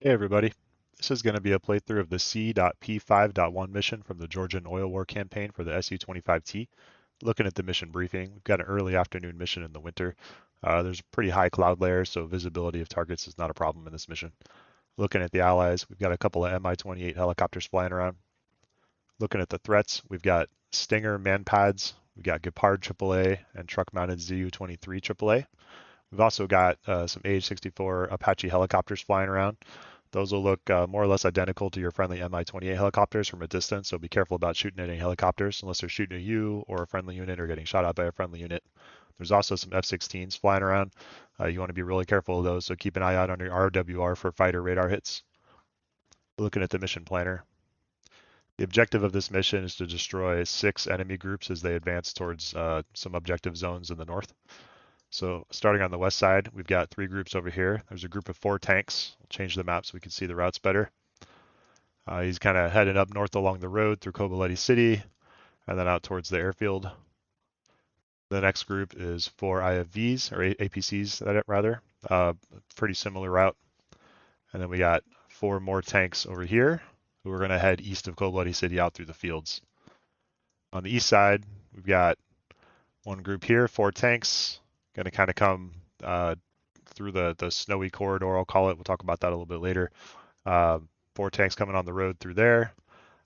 Hey everybody, this is going to be a playthrough of the C.P5.1 mission from the Georgian Oil War campaign for the Su-25T. Looking at the mission briefing, we've got an early afternoon mission in the winter. There's a pretty high cloud layer, so visibility of targets is not a problem in this mission. Looking at the allies, we've got a couple of Mi-28 helicopters flying around. Looking at the threats, we've got Stinger manpads, we've got Gepard AAA, and truck-mounted Zu-23 AAA. We've also got some AH-64 Apache helicopters flying around. Those will look more or less identical to your friendly Mi-28 helicopters from a distance, so be careful about shooting at any helicopters unless they're shooting at you or a friendly unit or getting shot at by a friendly unit. There's also some F-16s flying around. You want to be really careful of those, so keep an eye out on your RWR for fighter radar hits. Looking at the mission planner. The objective of this mission is to destroy 6 enemy groups as they advance towards some objective zones in the north. So starting on the west side, we've got 3 groups over here. There's a group of 4 tanks. We'll change the map so we can see the routes better. He's kind of heading up north along the road through Koboleti City and then out towards the airfield. The next group is 4 IFVs, or APCs rather. Pretty similar route. And then we got 4 more tanks over here who are going to head east of Koboleti City out through the fields. On the east side, we've got 1 group here, 4 tanks. Going to kind of come through the snowy corridor, I'll call it. We'll talk about that a little bit later. 4 tanks coming on the road through there.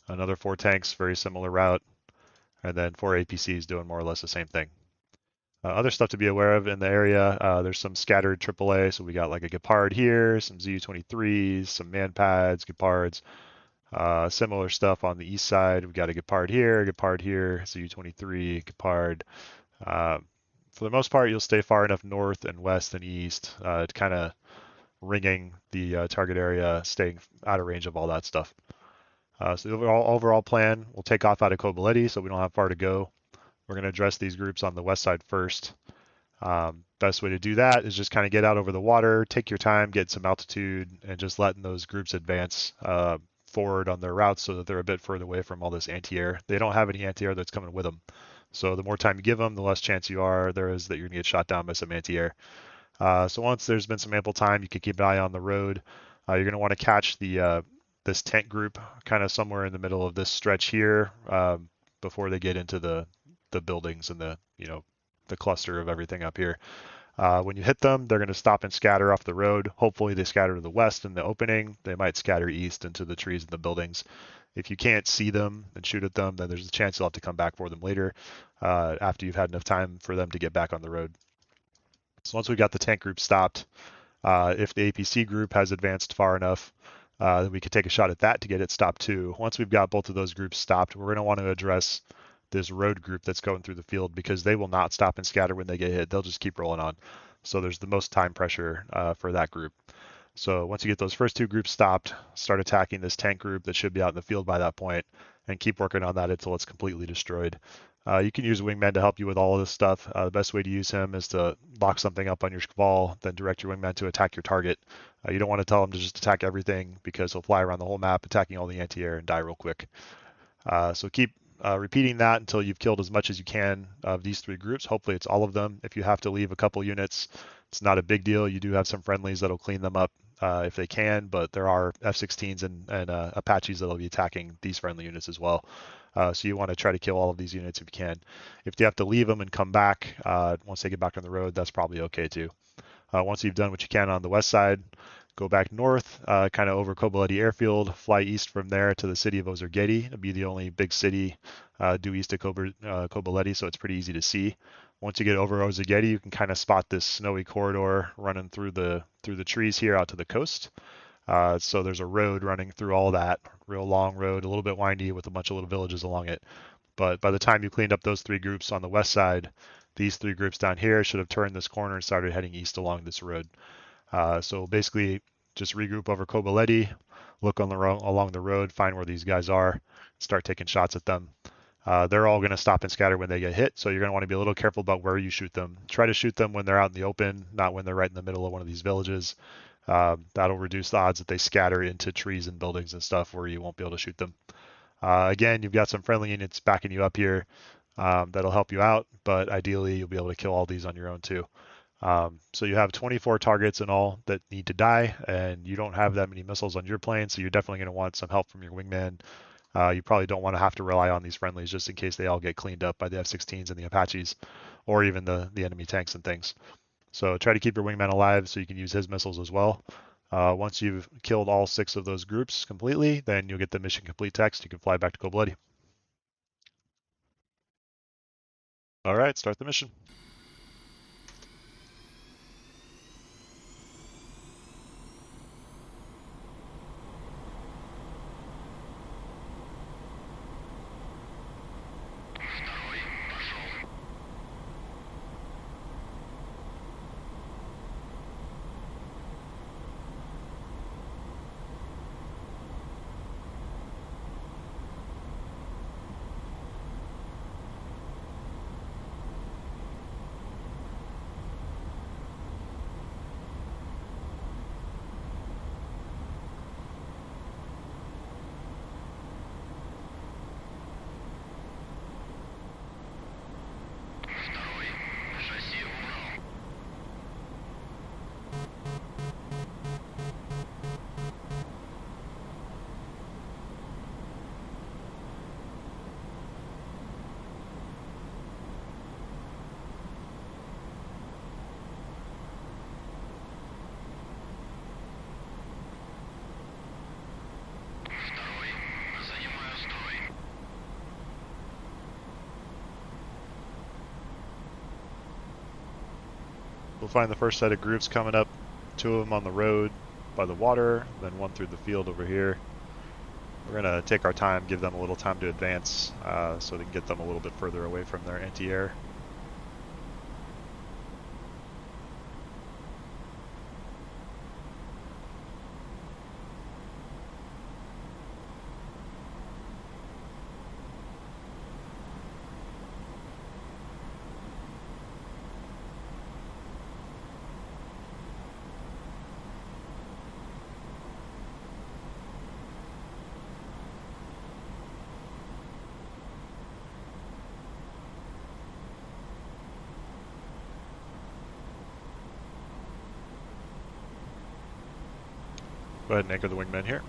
Another 4 tanks, very similar route. And then 4 APCs doing more or less the same thing. Other stuff to be aware of in the area, there's some scattered AAA. So we got like a Gepard here, some Zu-23s, some manpads, Gepards. Similar stuff on the east side. We got a Gepard here, Zu-23, Gepard. For the most part, you'll stay far enough north and west and east to kind of ringing the target area, staying out of range of all that stuff. So the overall plan, we'll take off out of Koboleti so we don't have far to go. We're going to address these groups on the west side first. Best way to do that is just kind of get out over the water, take your time, get some altitude, and just letting those groups advance forward on their routes so that they're a bit further away from all this anti-air. They don't have any anti-air that's coming with them. So the more time you give them, the less chance there is that you're going to get shot down by some anti-air. So once there's been some ample time, you can keep an eye on the road. You're going to want to catch this tank group kind of somewhere in the middle of this stretch here before they get into the buildings and the cluster of everything up here. When you hit them, they're going to stop and scatter off the road. Hopefully they scatter to the west in the opening. They might scatter east into the trees and the buildings. If you can't see them and shoot at them, then there's a chance you'll have to come back for them later after you've had enough time for them to get back on the road. So once we got the tank group stopped, if the APC group has advanced far enough, then we could take a shot at that to get it stopped too. Once we've got both of those groups stopped, we're going to want to address this road group that's going through the field because they will not stop and scatter when they get hit. They'll just keep rolling on. So there's the most time pressure for that group. So once you get those first 2 groups stopped, start attacking this tank group that should be out in the field by that point and keep working on that until it's completely destroyed. You can use Wingman to help you with all of this stuff. The best way to use him is to lock something up on your Shkval, then direct your Wingman to attack your target. You don't want to tell him to just attack everything because he'll fly around the whole map attacking all the anti-air and die real quick. So keep repeating that until you've killed as much as you can of these 3 groups. Hopefully it's all of them. If you have to leave a couple units, it's not a big deal. You do have some friendlies that'll clean them up if they can, but there are F-16s and Apaches that'll be attacking these friendly units as well. So you want to try to kill all of these units if you can. If you have to leave them and come back once they get back on the road, that's probably okay too. Once you've done what you can on the west side, go back north, kind of over Koboleti Airfield, fly east from there to the city of Ozergeti. It'll be the only big city due east of Koboleti, so it's pretty easy to see. Once you get over Ozergeti, you can kind of spot this snowy corridor running through the trees here out to the coast. So there's a road running through all that, real long road, a little bit windy with a bunch of little villages along it. But by the time you cleaned up those 3 groups on the west side, these 3 groups down here should have turned this corner and started heading east along this road. So basically just regroup over Koboleti, look along the road, find where these guys are, start taking shots at them. They're all going to stop and scatter when they get hit, so you're going to want to be a little careful about where you shoot them. Try to shoot them when they're out in the open, not when they're right in the middle of one of these villages. That'll reduce the odds that they scatter into trees and buildings and stuff where you won't be able to shoot them. Again, you've got some friendly units backing you up here that'll help you out, but ideally you'll be able to kill all these on your own too. So you have 24 targets in all that need to die, and you don't have that many missiles on your plane, so you're definitely going to want some help from your wingman. You probably don't want to have to rely on these friendlies just in case they all get cleaned up by the F-16s and the Apaches, or even the enemy tanks and things. So try to keep your wingman alive so you can use his missiles as well. Once you've killed all 6 of those groups completely, then you'll get the mission complete text. You can fly back to Cold Bloody. All right, start the mission. We'll find the first set of groups coming up, 2 of them on the road by the water, then 1 through the field over here. We're going to take our time, give them a little time to advance so they can get them a little bit further away from their anti-air. Go ahead and anchor the wingman here.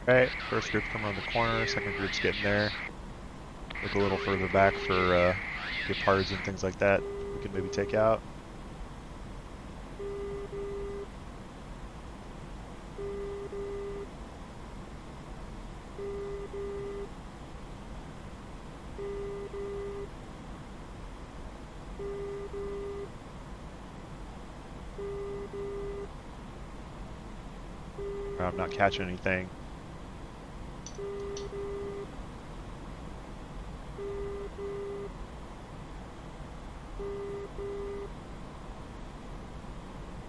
Alright, first group come around the corner, second group's getting there. Look a little further back for gepards and things like that we can maybe take out. I'm not catching anything.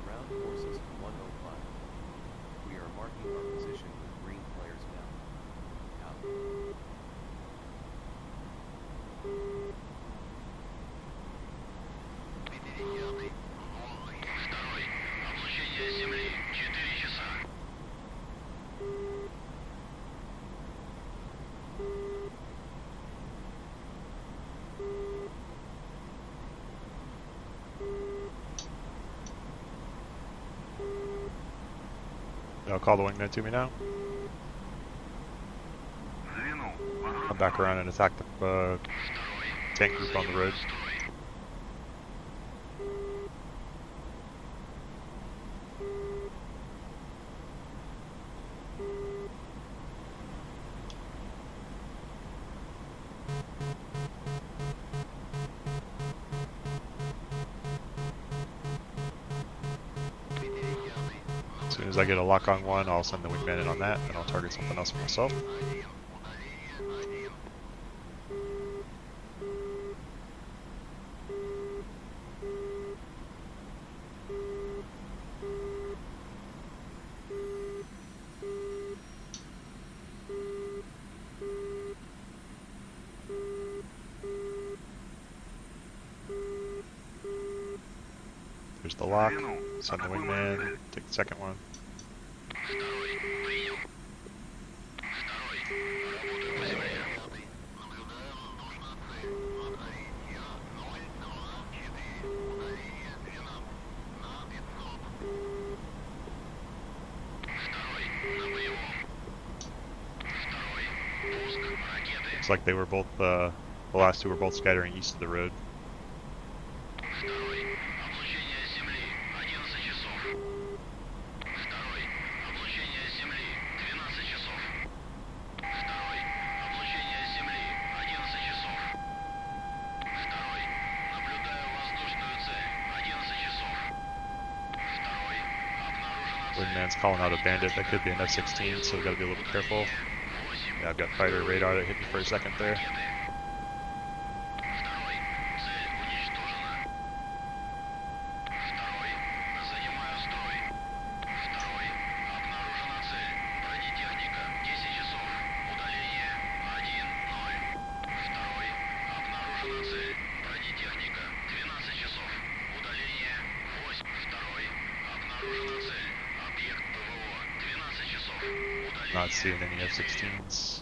Ground forces 105. We are marking our position with green flares now. Out. I'll call the wingman to me now. Come back around and attack the tank group on the road. soon as I get a lock on one, I'll send the wingman in on that, and I'll target something else for myself. There's the lock. Send the wingman. Take the second one. Looks like they were both, the last two were both scattering east of the road. Wingman's calling out a bandit. That could be an F-16, so we gotta be a little careful. Yeah, I've got fighter radar that hit me for a second there. Not seeing any F-16s.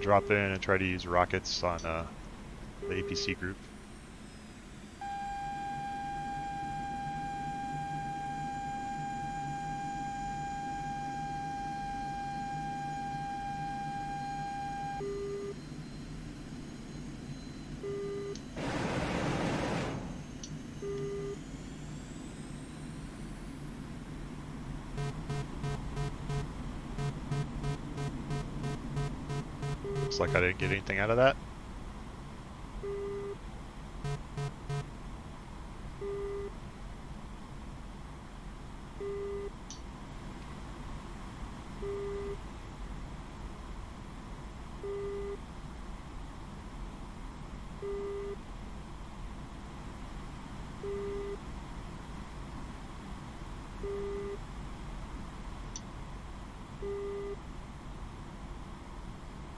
Drop in and try to use rockets on the APC group. Looks like I didn't get anything out of that.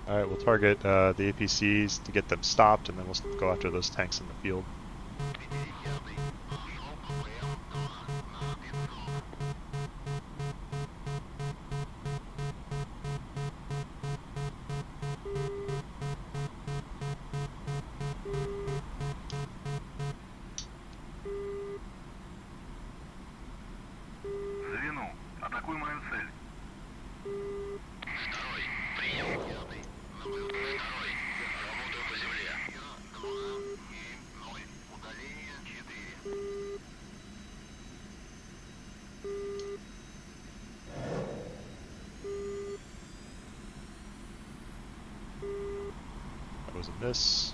Alright, we'll target the APCs to get them stopped, and then we'll go after those tanks in the field. Звено, атакуй мою цель. That was a miss.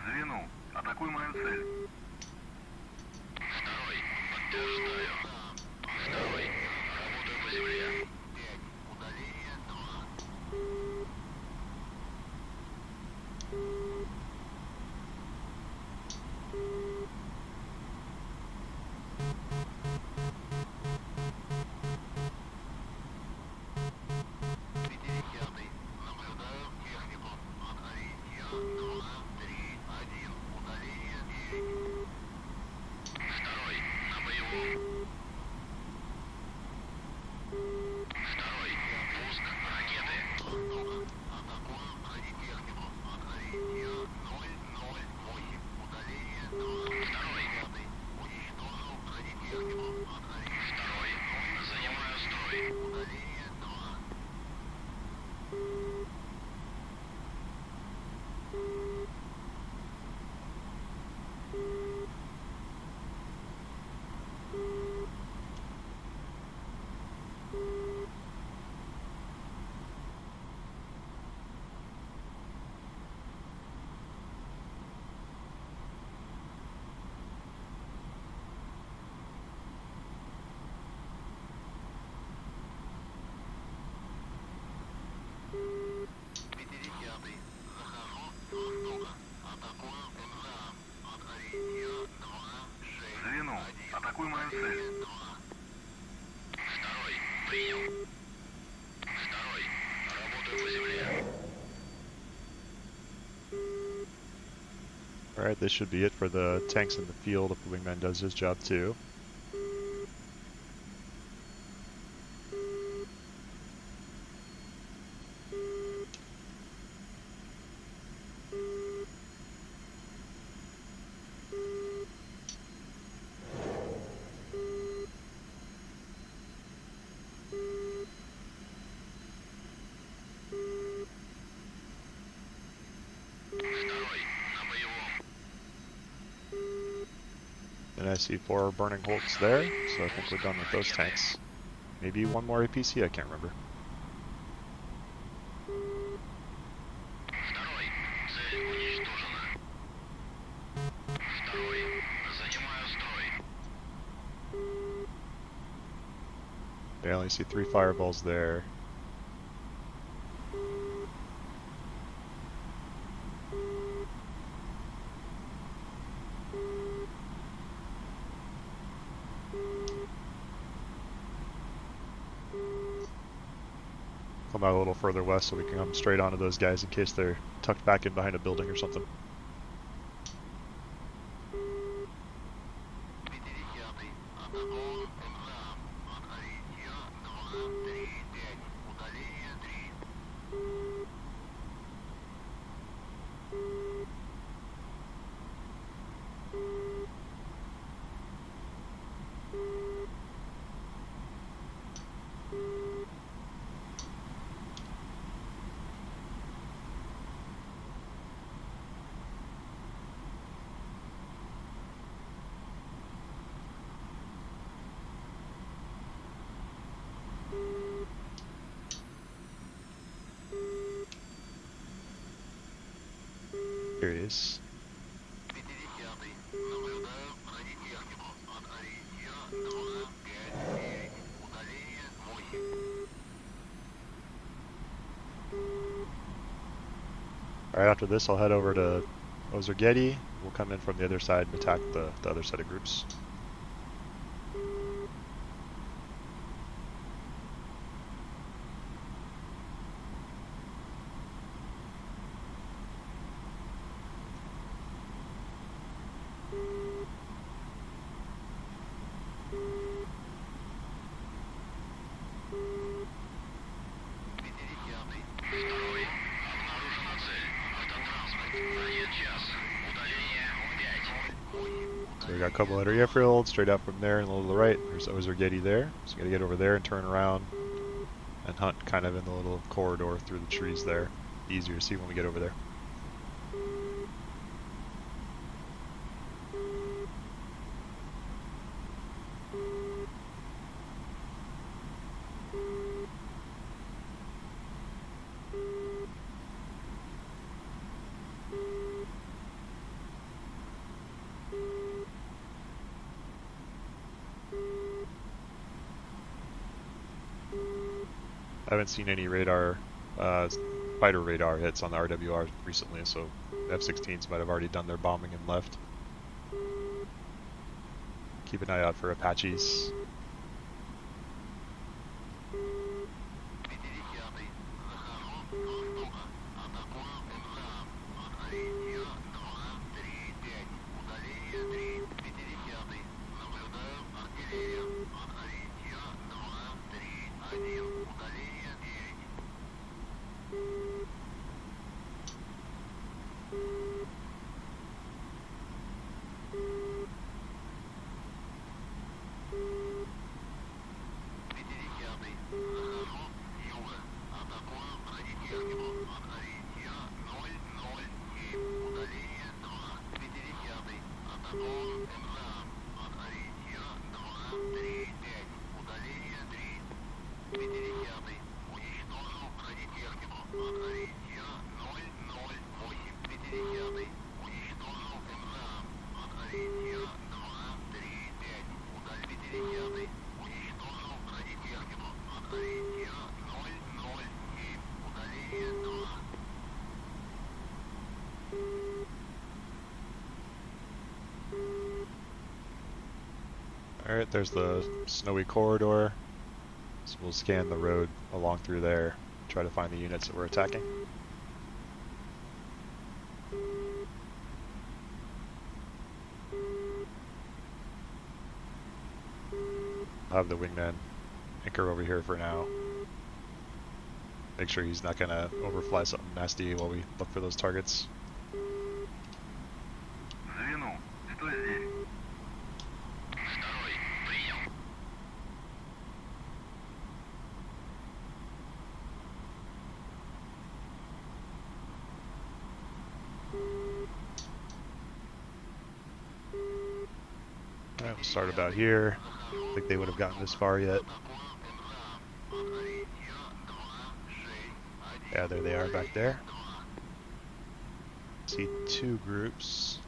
Звено, атакуй мою цель. Второй, подтверждаю. Второй, работаю по земле. Второй, на боевом. Второй, пуск ракеты. Второй. Второй, занимаю строй. Звено, атакуй мою цель. Второй, принял. Второй, работаю по земле. Alright, this should be it for the tanks in the field if the wingman does his job too. Второй, на боевом. And I see 4 burning hulks there, so I think we're done with those tanks. Maybe one more APC, I can't remember. Второй, цель уничтожена. Второй, занимаю строй. I only see 3 fireballs there. Come out a little further west so we can come straight onto those guys in case they're tucked back in behind a building or something. Here he is. Alright, after this I'll head over to Ozergeti. We'll come in from the other side and attack the other set of groups. Второй, обнаружена цель. Автотранспорт. Проезд час. Удаление 5. So we got a couple at our airfield, straight out from there and a little to the right. There's Ozergeti there. So we gotta get over there and turn around and hunt kind of in the little corridor through the trees there. Easier to see when we get over there. I haven't seen any radar, fighter radar hits on the RWR recently, so F-16s might have already done their bombing and left. Keep an eye out for Apaches. Alright, there's the snowy corridor. So we'll scan the road along through there, try to find the units that we're attacking. I'll have the wingman anchor over here for now. Make sure he's not gonna overfly something nasty while we look for those targets. Звено, что здесь? Второй, принял. Alright, we'll start about here. I think they would have gotten this far yet. Yeah, there they are back there. See two groups.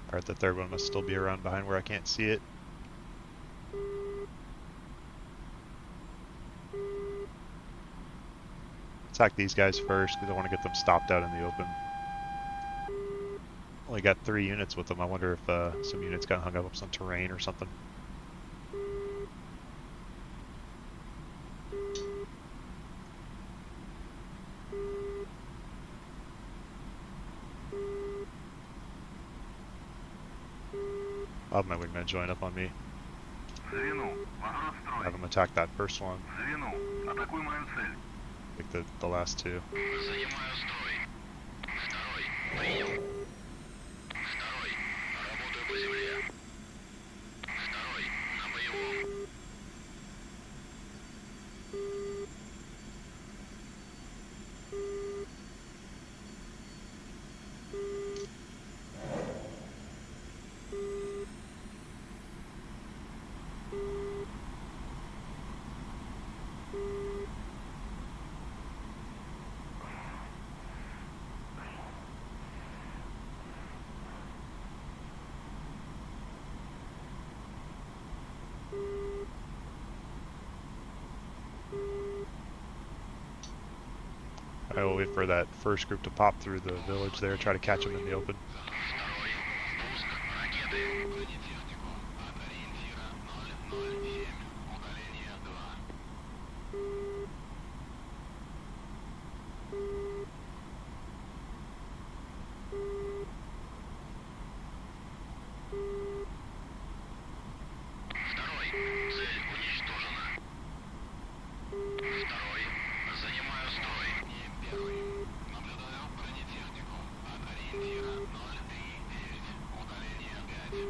Alright, the third one must still be around behind where I can't see it. Attack these guys first because I want to get them stopped out in the open. Only got 3 units with them. I wonder if some units got hung up on some terrain or something. I'll have my wingman join up on me. Звено, возврат в строй. Have them attack that first one. Звено, атакуй мою цель. Like the last two. Занимаю строй. Второй, принял. Второй, работаю по земле. Второй, на боевом. I will wait for that first group to pop through the village there, try to catch them in the open. Второй, пуск ракеты. Бронетехнику от ориентира 007, удаление 2. Второй, цель уничтожена. Второй, занимаю строй. Первый, наблюдаю бронетехнику от ориентира 039, удаление 5.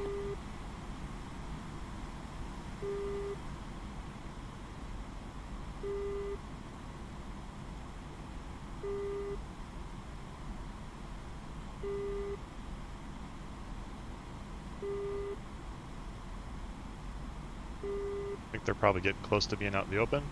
I think they're probably getting close to being out in the open.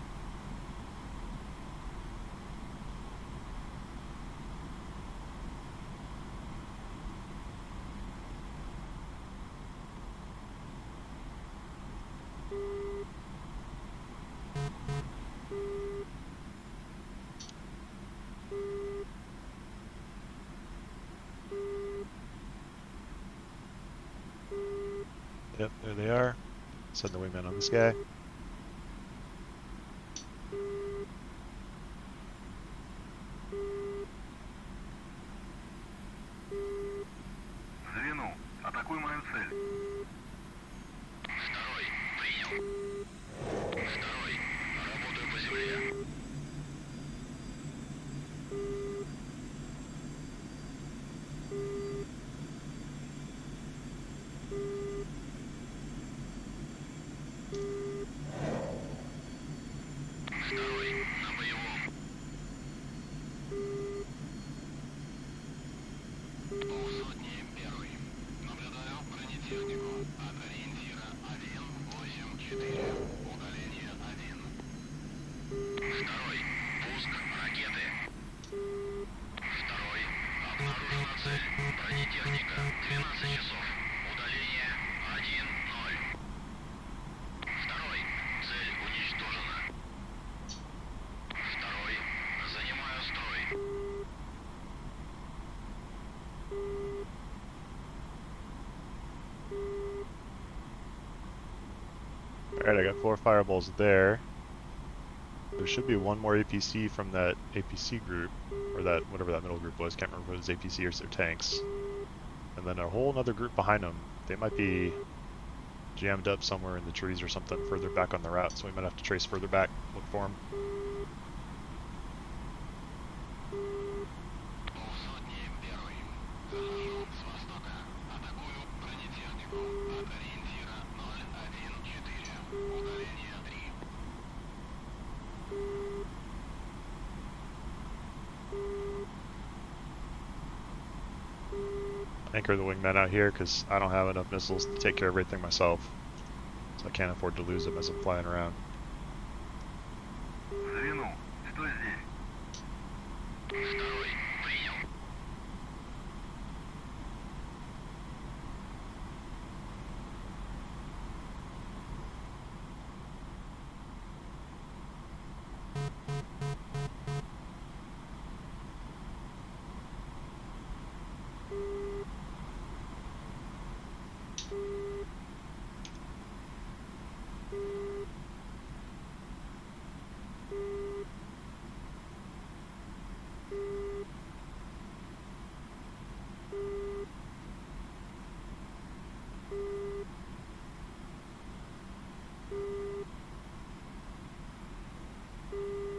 Yep, there they are. Send the wingman on this guy. Звено, атакуй мою цель. Второй, принял. Второй, работаю по земле. Второй, на боевом. Полсотни первый. Наблюдаю бронетехнику. От ориентира 184. Удаление 1. Второй, пуск ракеты. Второй, обнаружена цель. Бронетехника. 12 часов. Удаление 1-0. Второй, цель уничтожена. Второй, занимаю строй. Alright, I got 4 fireballs there. There should be one more APC from that APC group, or that, whatever that middle group was, can't remember if it was APC or their tanks. And then a whole other group behind them. They might be jammed up somewhere in the trees or something further back on the route, so we might have to trace further back, look for them. Полсотни первый. Захожу с востока. Атакую бронетехнику. От ориентира 014. Удаление 3. Anchor the wingman out here because I don't have enough missiles to take care of everything myself. So I can't afford to lose them as I'm flying around. Звено, стой здесь. Второй, принял.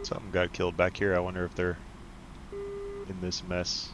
Something got killed back here. I wonder if they're in this mess.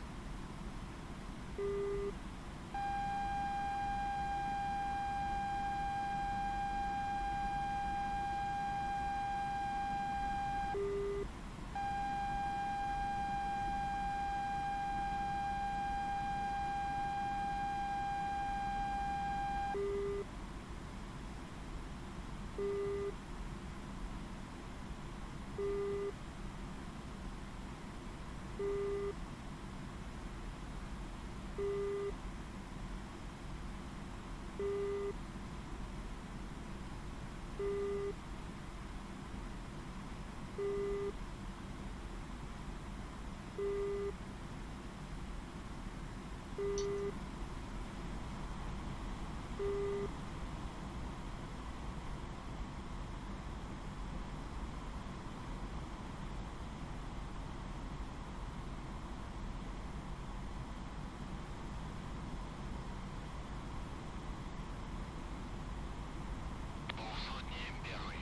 Полсотни первый.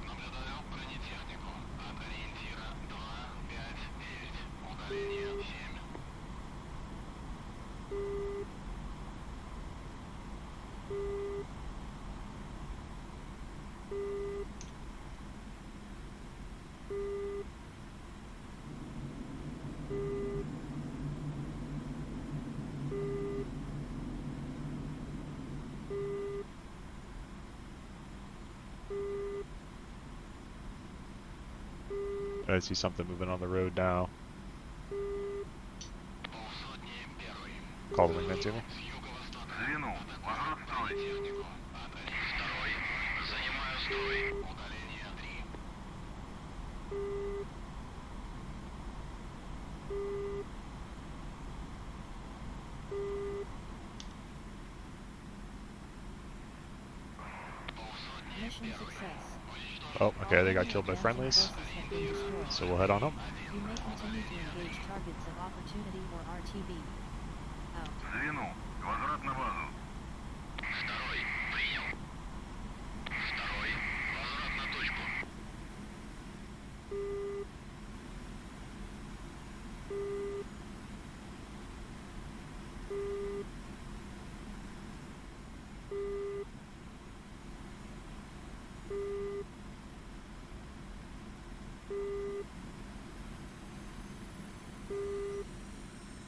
Наблюдаю бронетехнику. От ориентира 259. Удаление 7. I see something moving on the road now. Полсотни первый. Call the wingman to me. С юго-востока. Звено, возврат в строй. Бронетехнику. От ориентира. Второй. Занимаю строй. Удаление 3. Oh, okay, they got killed by friendlies. So we'll head on home. You may continue to engage targets of opportunity or RTB. Out. Звену. Возврат на базу. Второй, принял. Второй, возврат на точку.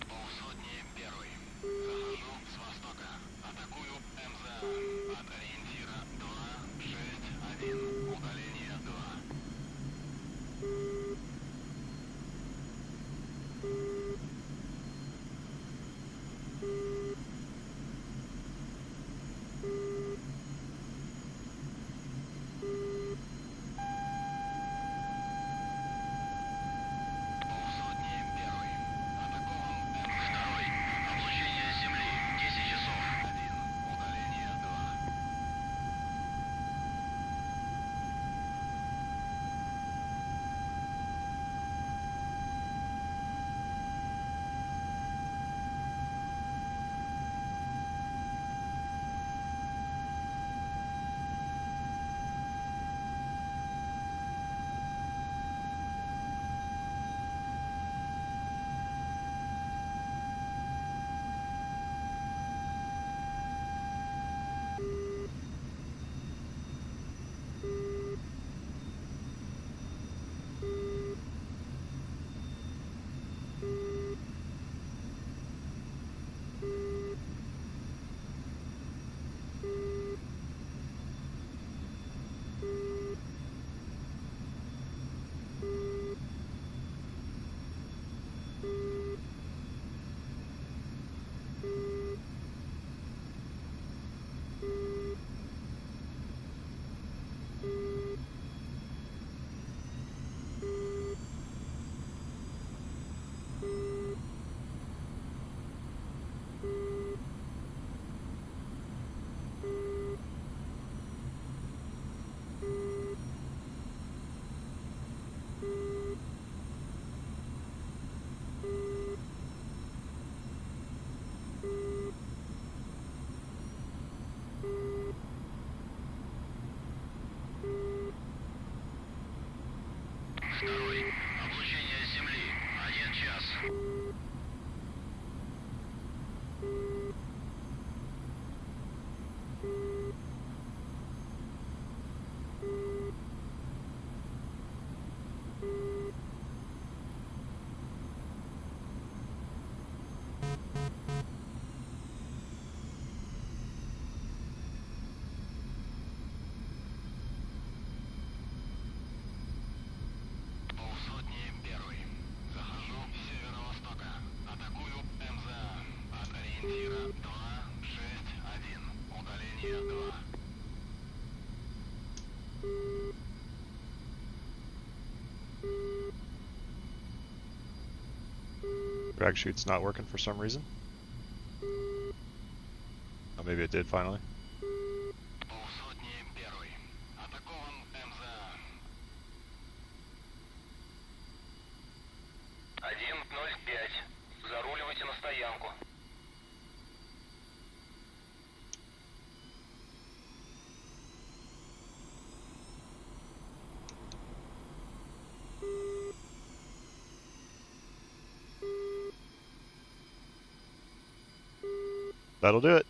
Полсотни первый. Захожу с востока. Атакую МЗА. От ориентира 261. Удаление 2. Полсотни первый. Атакован второй. Облучение земли. 10 часов. 1. Удаление 2. Второй. Облучение земли. 1 час. Полсотни первый. Захожу с северо-востока. Атакую МЗА. От ориентира 261. Удаление 2. Drag chute's not working for some reason. Oh, maybe it did finally. Полсотни первый. Атакован МЗА. 1:05. Заруливайте на стоянку. That'll do it.